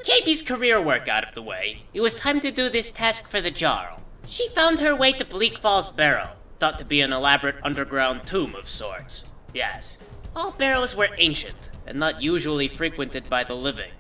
With Kaybe's career work out of the way, it was time to do this task for the Jarl. She found her way to Bleakfalls Barrow, thought to be an elaborate underground tomb of sorts. Yes, all barrows were ancient, and not usually frequented by the living.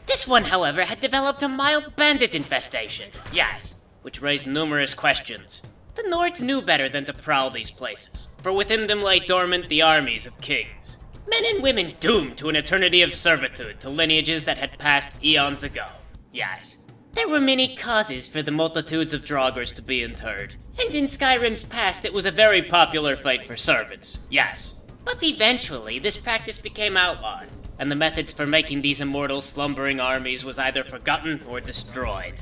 This one, however, had developed a mild bandit infestation, yes, which raised numerous questions. The Nords knew better than to prowl these places, for within them lay dormant the armies of kings. Men and women doomed to an eternity of servitude to lineages that had passed eons ago. Yes, there were many causes for the multitudes of draugrs to be interred, and in Skyrim's past it was a very popular fate for servants, yes. But eventually, this practice became outlawed, and the methods for making these immortal slumbering armies was either forgotten or destroyed.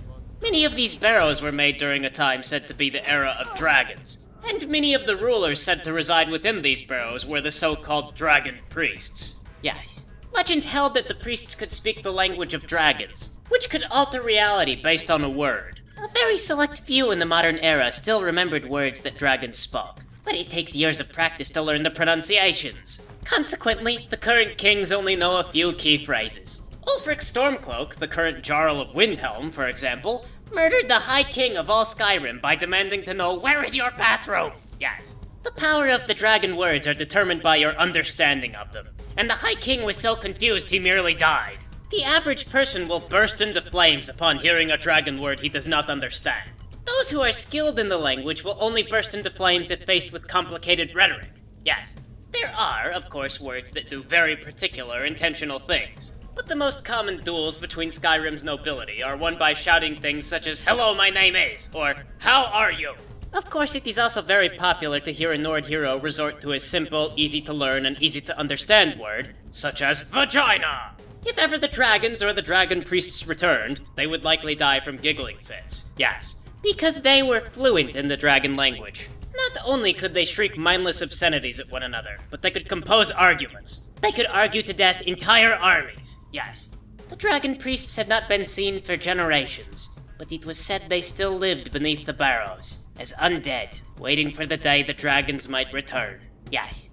Many of these barrows were made during a time said to be the era of dragons, and many of the rulers said to reside within these barrows were the so-called dragon priests. Yes, legend held that the priests could speak the language of dragons, which could alter reality based on a word. A very select few in the modern era still remembered words that dragons spoke, but it takes years of practice to learn the pronunciations. Consequently, the current kings only know a few key phrases. Ulfric Stormcloak, the current Jarl of Windhelm, for example, murdered the High King of all Skyrim by demanding to know where is your bathroom? Yes. The power of the dragon words are determined by your understanding of them, and the High King was so confused he merely died. The average person will burst into flames upon hearing a dragon word he does not understand. Those who are skilled in the language will only burst into flames if faced with complicated rhetoric. Yes. There are, of course, words that do very particular intentional things. But the most common duels between Skyrim's nobility are won by shouting things such as, "Hello, my name is," or "How are you?" Of course, it is also very popular to hear a Nord hero resort to a simple, easy-to-learn, and easy-to-understand word, such as vagina. If ever the dragons or the dragon priests returned, they would likely die from giggling fits. Yes, because they were fluent in the dragon language. Not only could they shriek mindless obscenities at one another, but they could compose arguments. They could argue to death entire armies, yes. The dragon priests had not been seen for generations, but it was said they still lived beneath the barrows, as undead, waiting for the day the dragons might return, yes.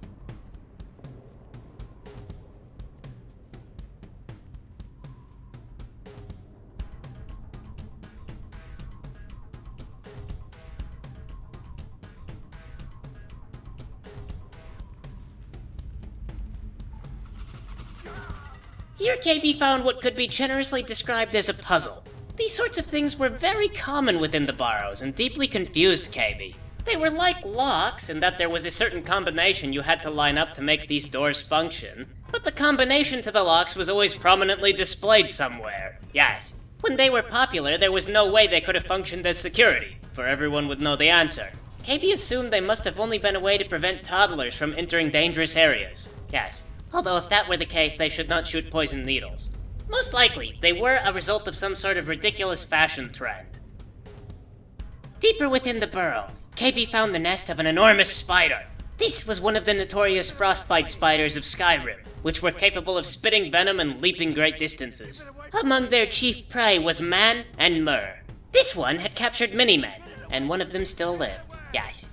Here Kaybe found what could be generously described as a puzzle. These sorts of things were very common within the Barrows and deeply confused Kaybe. They were like locks in that there was a certain combination you had to line up to make these doors function, but the combination to the locks was always prominently displayed somewhere. Yes, when they were popular, there was no way they could have functioned as security, for everyone would know the answer. Kaybe assumed they must have only been a way to prevent toddlers from entering dangerous areas. Yes. Although if that were the case, they should not shoot poison needles. Most likely, they were a result of some sort of ridiculous fashion trend. Deeper within the burrow, Kaybe found the nest of an enormous spider. This was one of the notorious frostbite spiders of Skyrim, which were capable of spitting venom and leaping great distances. Among their chief prey was Man and Myrrh. This one had captured many men, and one of them still lived, yes.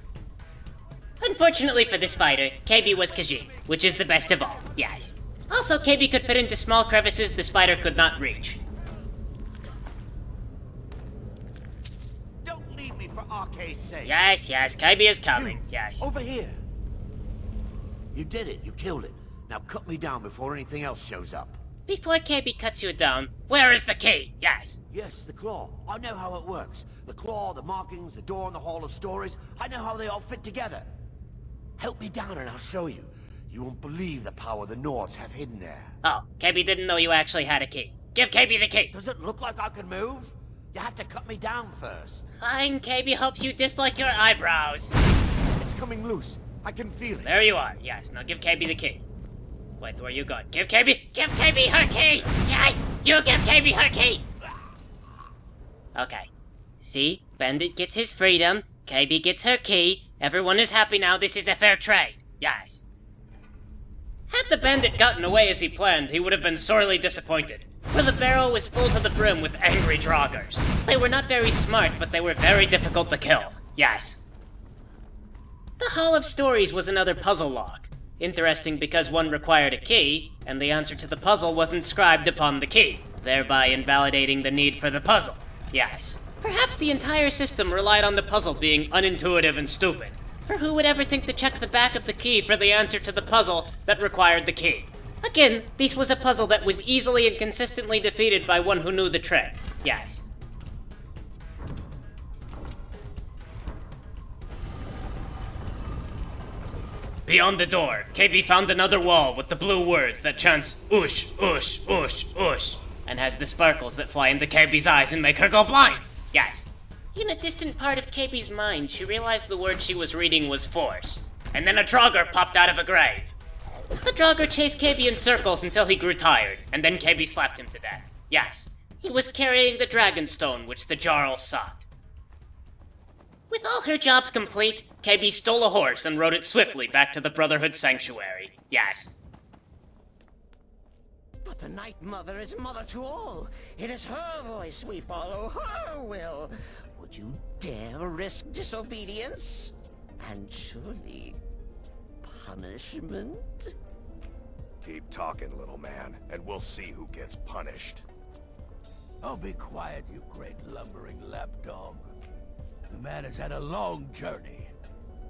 Unfortunately for the spider, Kaybe was Khajiit, which is the best of all, yes. Also, Kaybe could fit into small crevices the spider could not reach. Don't leave me for Arcade's sake. Yes, Kaybe is coming, yes. Over here. You did it, you killed it. Now cut me down before anything else shows up. Before Kaybe cuts you down, where is the key? Yes. Yes, the claw. I know how it works. The claw, the markings, the door in the Hall of Stories. I know how they all fit together. Help me down and I'll show you. You won't believe the power the Nords have hidden there. Oh, Kaybe didn't know you actually had a key. Give Kaybe the key! Does it look like I can move? You have to cut me down first. Fine, Kaybe hopes you dislike your eyebrows. It's coming loose. I can feel it. There you are, yes. Now give Kaybe the key. Wait, where are you going? Give Kaybe her key! Yes! You give Kaybe her key! Okay. See? Bandit gets his freedom, Kaybe gets her key, everyone is happy now, this is a fair trade. Yes. Had the bandit gotten away as he planned, he would have been sorely disappointed, for the barrel was full to the brim with angry draugrs. They were not very smart, but they were very difficult to kill. Yes. The Hall of Stories was another puzzle lock. Interesting because one required a key, and the answer to the puzzle was inscribed upon the key. thereby invalidating the need for the puzzle. Yes. Perhaps the entire system relied on the puzzle being unintuitive and stupid. For who would ever think to check the back of the key for the answer to the puzzle that required the key? Again, this was a puzzle that was easily and consistently defeated by one who knew the trick. Yes. Beyond the door, Kaybe found another wall with the blue words that chants "Oosh, oosh, oosh, oosh," and has the sparkles that fly into Kaybe's eyes and make her go blind. Yes. In a distant part of Kaybe's mind, she realized the word she was reading was force. And then a draugr popped out of a grave. The draugr chased Kaybe in circles until he grew tired, and then Kaybe slapped him to death. Yes. He was carrying the dragonstone which the Jarl sought. With all her jobs complete, Kaybe stole a horse and rode it swiftly back to the Brotherhood sanctuary. Yes. But the Night Mother is mother to all. It is her voice we follow, her will. Would you dare risk disobedience? And surely punishment? Keep talking, little man, and we'll see who gets punished. Oh, be quiet, you great lumbering lapdog. The man has had a long journey.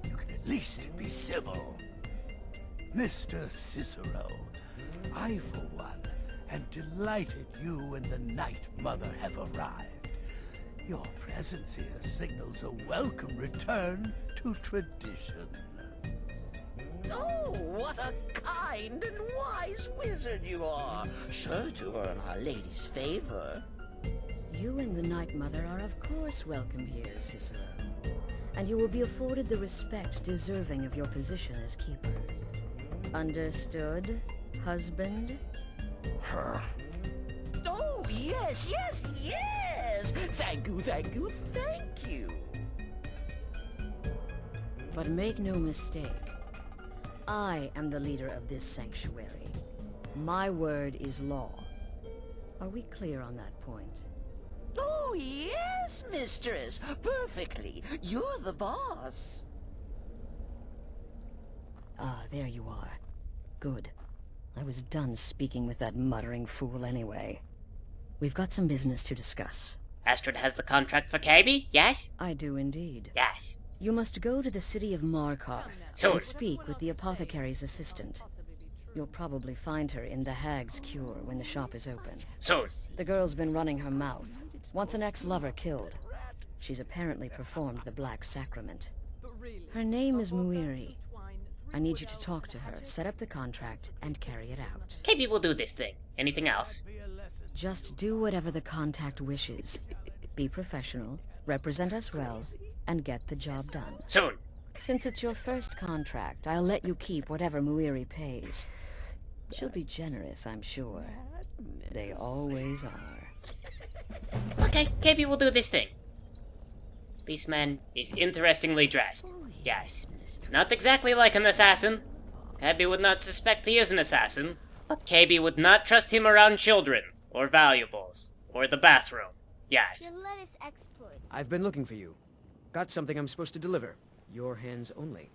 You can at least be civil. Mr. Cicero, I, for one, am delighted you and the Night Mother have arrived. Your presence here signals a welcome return to tradition. Oh, what a kind and wise wizard you are, sure to earn Our Lady's favor. You and the Night Mother are of course welcome here, Cicero. And you will be afforded the respect deserving of your position as keeper. Understood, husband? Oh, yes, yes, yes! Thank you, thank you, thank you! But make no mistake, I am the leader of this sanctuary. My word is law. Are we clear on that point? Oh, yes, mistress! Perfectly! You're the boss! Ah, there you are. Good. I was done speaking with that muttering fool anyway. We've got some business to discuss. Astrid has the contract for Kaybe, yes? I do indeed. Yes. You must go to the city of Markarth Soon. and speak with the apothecary's assistant. You'll probably find her in the Hag's Cure when the shop is open. Soon. The girl's been running her mouth. Wants an ex-lover killed. She's apparently performed the Black Sacrament. Her name is Muiri. I need you to talk to her, set up the contract, and carry it out. Kaybe will do this thing. Anything else? Just do whatever the contact wishes. Be professional, represent us well, and get the job done. Soon. Since it's your first contract, I'll let you keep whatever Muiri pays. She'll be generous, I'm sure. They always are. Okay, Kaybe will do this thing. This man is interestingly dressed. Yes. Not exactly like an assassin. Kaybe would not suspect he is an assassin. But Kaybe would not trust him around children, or valuables, or the bathroom. Yes. Your lettuce exploits. I've been looking for you. Got something I'm supposed to deliver. Your hands only.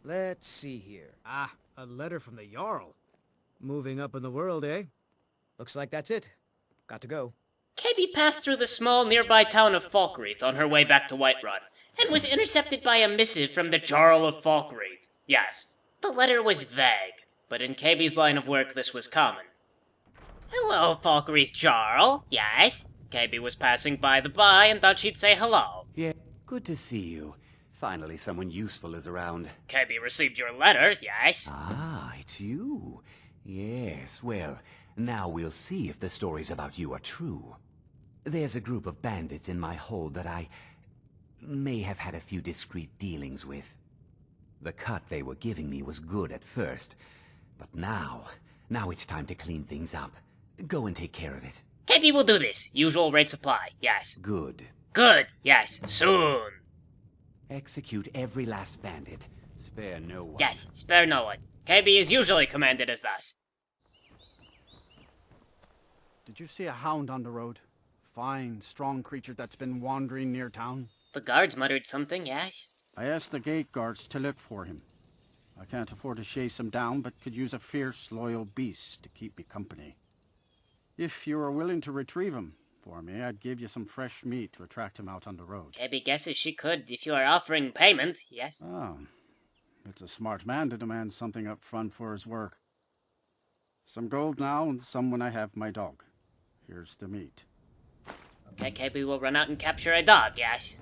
Let's see here. Ah, a letter from the Jarl. Moving up in the world, eh? Looks like that's it. Got to go. Kaybe passed through the small nearby town of Falkreath on her way back to Whiterun, and was intercepted by a missive from the Jarl of Falkreath. Yes, the letter was vague, but in Kaybe's line of work this was common. Hello, Falkreath Jarl. Yes? Kaybe was passing by the by and thought she'd say hello. Yeah, good to see you. Finally someone useful is around. Kaybe received your letter, yes? Ah, it's you. Yes, well, now we'll see if the stories about you are true. There's a group of bandits in my hold that I may have had a few discreet dealings with. The cut they were giving me was good at first, but now it's time to clean things up. Go and take care of it. Kaybe will do this. Usual rate supply, yes. Good. Good, yes. Soon. Execute every last bandit. Spare no one. Yes, spare no one. Kaybe is usually commanded as thus. Did you see a hound on the road? Fine, strong creature that's been wandering near town. The guards muttered something, yes? I asked the gate guards to look for him. I can't afford to chase him down, but could use a fierce, loyal beast to keep me company. If you were willing to retrieve him for me, I'd give you some fresh meat to attract him out on the road. Kaybe guesses she could if you are offering payment, yes? Oh, it's a smart man to demand something up front for his work. Some gold now and some when I have my dog. Here's the meat. Okay, Kaybe will run out and capture a dog, yes?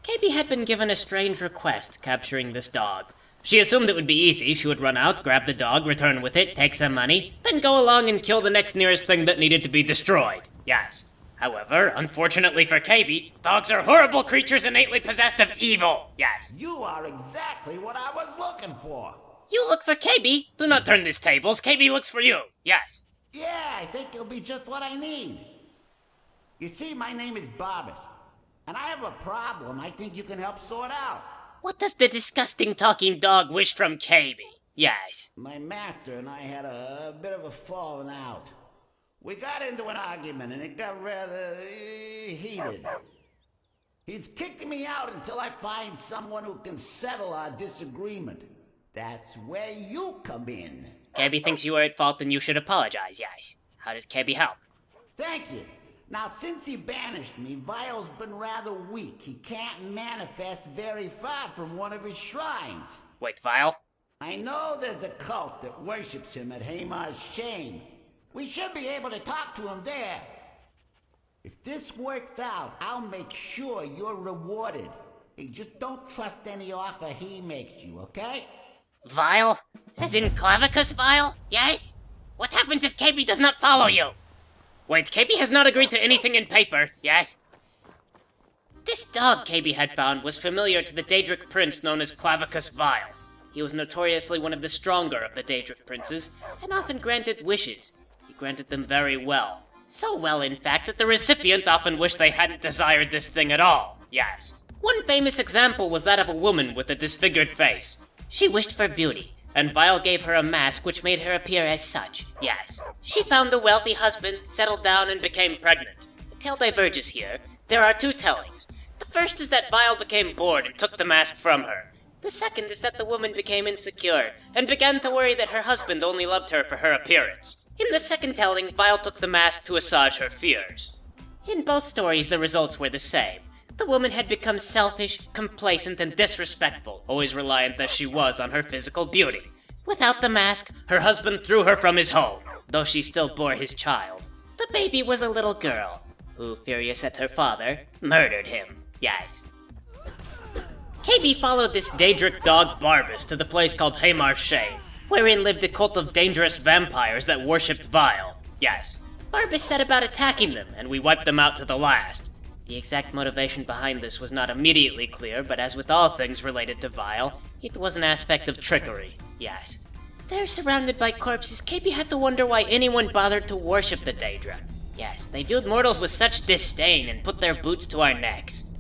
Kaybe had been given a strange request, capturing this dog. She assumed it would be easy. She would run out, grab the dog, return with it, take some money, then go along and kill the next nearest thing that needed to be destroyed. Yes. However, unfortunately for Kaybe, dogs are horrible creatures innately possessed of evil. Yes. You are exactly what I was looking for. You look for Kaybe. Do not turn this tables. Kaybe looks for you. Yes. Yeah, I think it'll be just what I need. You see, my name is Barbas, and I have a problem I think you can help sort out. What does the disgusting talking dog wish from Kaybe? Yes. My master and I had a bit of a falling out. We got into an argument and it got rather heated. He's kicking me out until I find someone who can settle our disagreement. That's where you come in. Kaybe thinks you are at fault and you should apologize, yes. How does Kaybe help? Thank you. Now, since he banished me, Vile's been rather weak. He can't manifest very far from one of his shrines. Wait, Vile? I know there's a cult that worships him at Hamar's Shame. We should be able to talk to him there. If this works out, I'll make sure you're rewarded. Hey, just don't trust any offer he makes you, okay? Vile? As in Clavicus Vile? Yes? What happens if Kaybe does not follow you? Wait, Kaybe has not agreed to anything in paper, yes? This dog Kaybe had found was familiar to the daedric prince known as Clavicus Vile. He was notoriously one of the stronger of the daedric princes, and often granted wishes. He granted them very well. So well, in fact, that the recipient often wished they hadn't desired this thing at all, yes. One famous example was that of a woman with a disfigured face. She wished for beauty, and Vile gave her a mask which made her appear as such, yes. She found a wealthy husband, settled down, and became pregnant. The tale diverges here. There are two tellings. The first is that Vile became bored and took the mask from her. The second is that the woman became insecure, and began to worry that her husband only loved her for her appearance. In the second telling, Vile took the mask to assuage her fears. In both stories, the results were the same. The woman had become selfish, complacent, and disrespectful, always reliant as she was on her physical beauty. Without the mask, her husband threw her from his home, though she still bore his child. The baby was a little girl, who, furious at her father, murdered him. Yes. Kaybe followed this daedric dog Barbas to the place called Hamar's Shame, wherein lived a cult of dangerous vampires that worshipped Vile. Yes. Barbas set about attacking them, and we wiped them out to the last. The exact motivation behind this was not immediately clear, but as with all things related to Vile, it was an aspect of trickery, yes. There, surrounded by corpses, Kaybe had to wonder why anyone bothered to worship the daedra. Yes, they viewed mortals with such disdain and put their boots to our necks.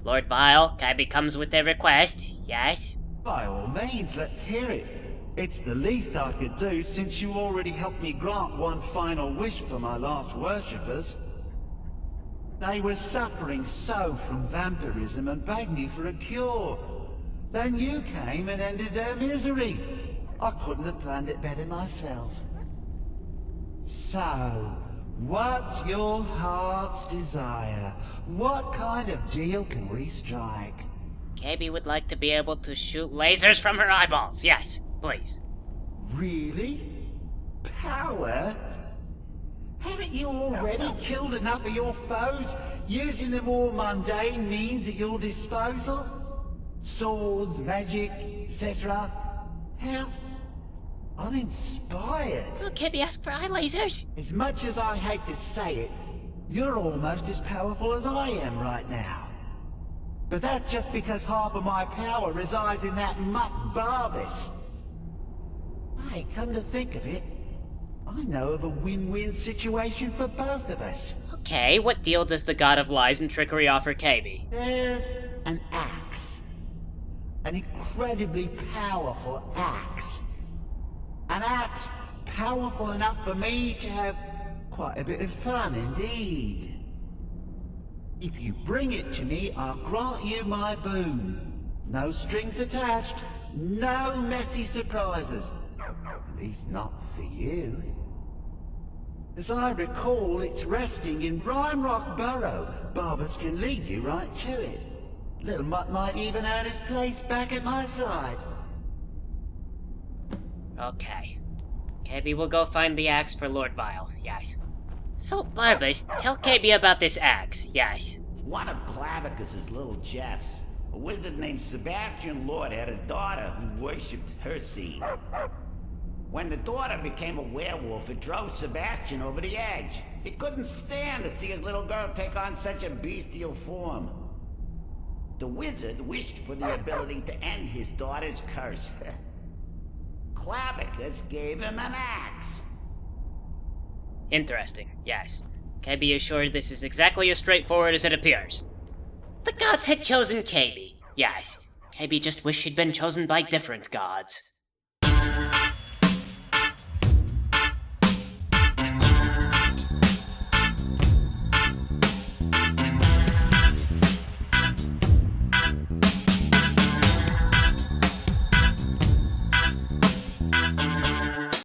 Lord Vile, Kaybe comes with a request, yes? By all means, let's hear it. It's the least I could do since you already helped me grant one final wish for my last worshippers. They were suffering so from vampirism and begged me for a cure. Then you came and ended their misery. I couldn't have planned it better myself. So, what's your heart's desire? What kind of deal can we strike? Kaybe would like to be able to shoot lasers from her eyeballs, yes, please. Really? Power? Haven't you already killed enough of your foes, using the more mundane means at your disposal? Swords, magic, etc. How uninspired. So Kaybe asked for eye lasers? As much as I hate to say it, you're almost as powerful as I am right now. But that's just because half of my power resides in that mutt Barbas. Hey, come to think of it, I know of a win-win situation for both of us. Okay, what deal does the god of lies and trickery offer Kaybe? There's an axe. An incredibly powerful axe. An axe powerful enough for me to have quite a bit of fun indeed. If you bring it to me, I'll grant you my boon. No strings attached, no messy surprises. At least not for you. As I recall, it's resting in Bleakfalls Barrow. Barbas can lead you right to it. Little Mutt might even earn his place back at my side. Okay. Kaybe will go find the axe for Lord Vile, yes. So, Barbas, tell Kaybe about this axe, yes. One of Clavicus's little Jess. A wizard named Sebastian Lord had a daughter who worshipped her seed. When the daughter became a werewolf, it drove Sebastian over the edge. He couldn't stand to see his little girl take on such a bestial form. The wizard wished for the ability to end his daughter's curse. Clavicus gave him an axe. Interesting, yes. Kaybe is sure this is exactly as straightforward as it appears. The gods had chosen Kaybe, yes. Kaybe just wished she'd been chosen by different gods.